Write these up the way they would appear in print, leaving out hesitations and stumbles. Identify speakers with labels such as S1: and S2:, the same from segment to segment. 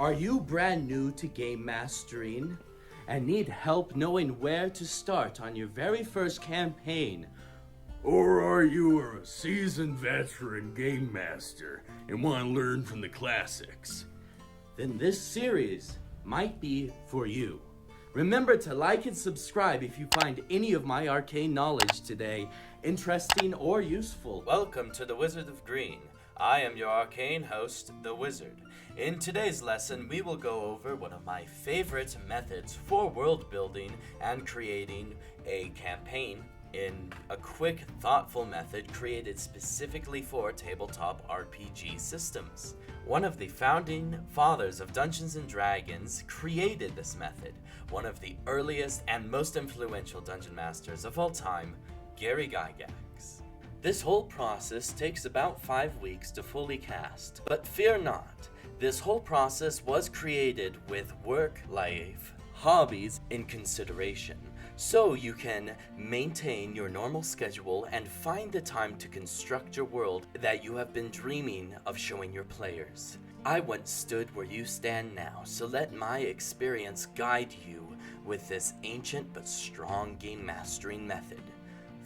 S1: Are you brand new to game mastering and need help knowing where to start on your very first campaign?
S2: Or are you a seasoned veteran game master and want to learn from the classics?
S1: Then this series might be for you. Remember to like and subscribe if you find any of my arcane knowledge today interesting or useful. Welcome to the Wizard of Green. I am your arcane host, the Wizard. In today's lesson, we will go over one of my favorite methods for world building and creating a campaign in a quick, thoughtful method created specifically for tabletop RPG systems. One of the founding fathers of Dungeons & Dragons created this method, one of the earliest and most influential dungeon masters of all time, Gary Gygax. This whole process takes about 5 weeks to fully cast, but fear not, this whole process was created with work, life, hobbies in consideration, so you can maintain your normal schedule and find the time to construct your world that you have been dreaming of showing your players. I once stood where you stand now, so let my experience guide you with this ancient but strong game mastering method.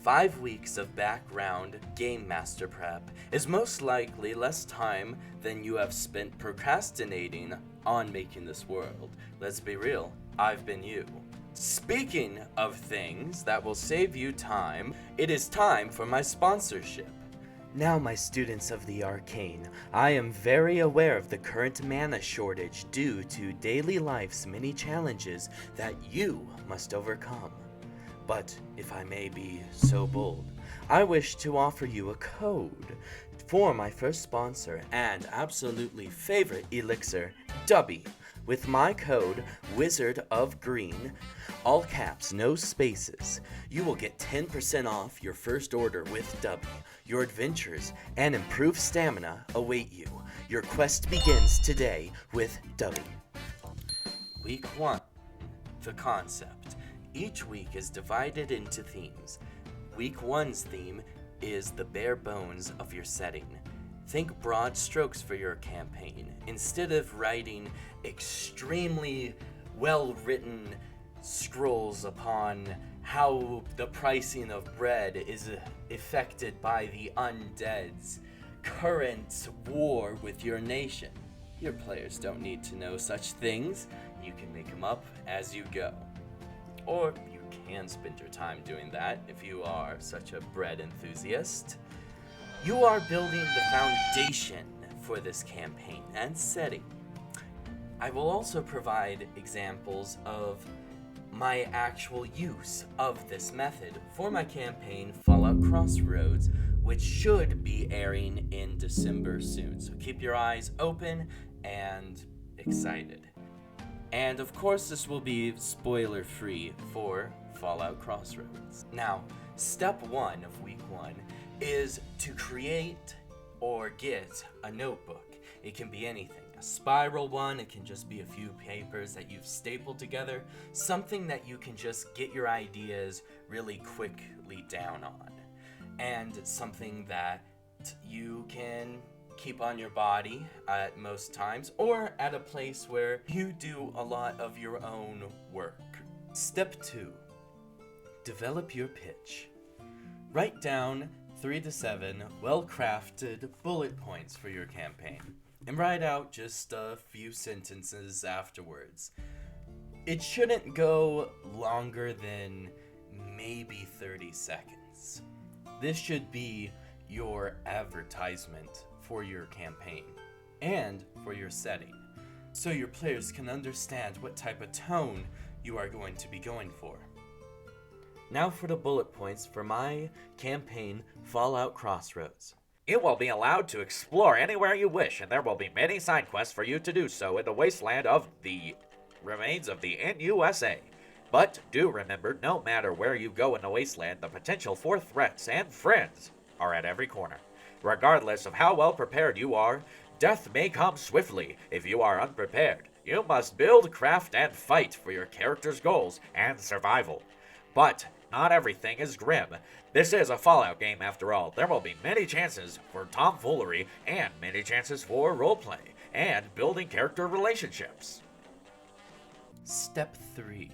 S1: 5 weeks of background game master prep is most likely less time than you have spent procrastinating on making this world. Let's be real, I've been you. Speaking of things that will save you time, it is time for my sponsorship. Now, my students of the arcane, I am very aware of the current mana shortage due to daily life's many challenges that you must overcome. But if I may be so bold, I wish to offer you a code for my first sponsor and absolutely favorite elixir, Dubby. With my code, Wizard of Green, all caps, no spaces, you will get 10% off your first order with Dubby. Your adventures and improved stamina await you. Your quest begins today with Dubby. Week 1. The concept. Each week is divided into themes. Week 1's theme is the bare bones of your setting. Think broad strokes for your campaign. Instead of writing extremely well-written scrolls upon how the pricing of bread is affected by the undead's current war with your nation. Your players don't need to know such things. You can make them up as you go. Or you can spend your time doing that if you are such a bread enthusiast. You are building the foundation for this campaign and setting. I will also provide examples of my actual use of this method for my campaign Fallout Crossroads, which should be airing in December soon. So keep your eyes open and excited. And of course, this will be spoiler-free for Fallout Crossroads. Now, step 1 of week 1 is to create or get a notebook. It can be anything. A spiral one, it can just be a few papers that you've stapled together, something that you can just get your ideas really quickly down on. And something that you can keep on your body at most times, or at a place where you do a lot of your own work. Step 2. Develop your pitch. Write down 3 to 7 well-crafted bullet points for your campaign, and write out just a few sentences afterwards. It shouldn't go longer than maybe 30 seconds. This should be your advertisement for your campaign and for your setting, so your players can understand what type of tone you are going to be going for. Now for the bullet points for my campaign, Fallout Crossroads.
S3: You will be allowed to explore anywhere you wish, and there will be many side quests for you to do so in the wasteland of the remains of the NUSA. But do remember, no matter where you go in the wasteland, the potential for threats and friends are at every corner. Regardless of how well prepared you are, death may come swiftly if you are unprepared. You must build, craft, and fight for your character's goals and survival. But not everything is grim. This is a Fallout game after all. There will be many chances for tomfoolery and many chances for roleplay. and building character relationships.
S1: Step 3.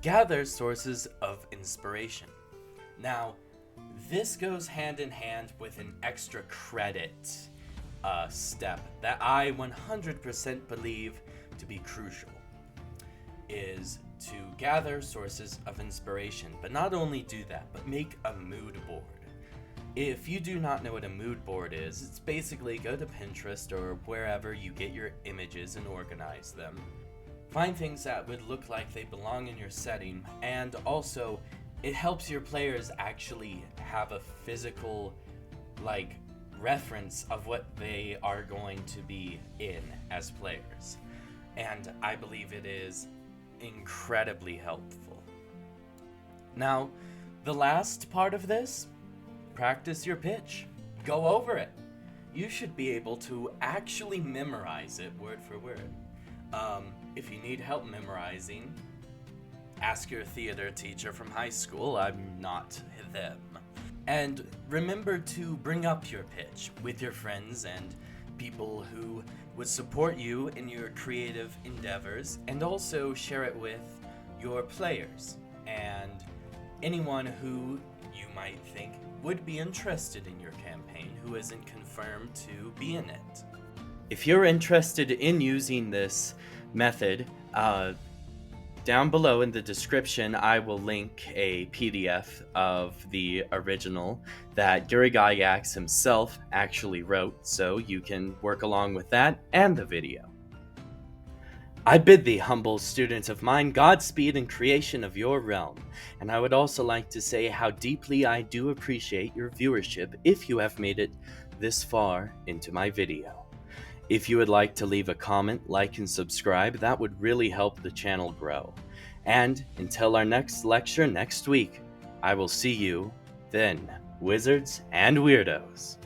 S1: Gather sources of inspiration. Now, this goes hand in hand with an extra credit step that I 100% believe to be crucial, is to gather sources of inspiration. But not only do that, but make a mood board. If you do not know what a mood board is, it's basically go to Pinterest or wherever you get your images and organize them. Find things that would look like they belong in your setting, and also it helps your players actually have a physical, reference of what they are going to be in as players. And I believe it is incredibly helpful. Now, the last part of this, practice your pitch. Go over it. You should be able to actually memorize it word for word. If you need help memorizing, ask your theater teacher from high school. I'm not them. And remember to bring up your pitch with your friends and people who would support you in your creative endeavors, and also share it with your players and anyone who you might think would be interested in your campaign who isn't confirmed to be in it. If you're interested in using this method, down below in the description, I will link a PDF of the original that Yuri Gygax himself actually wrote, so you can work along with that and the video. I bid thee, humble student of mine, Godspeed in creation of your realm, and I would also like to say how deeply I do appreciate your viewership if you have made it this far into my video. If you would like to leave a comment, like, and subscribe, that would really help the channel grow. And until our next lecture next week, I will see you then, wizards and weirdos.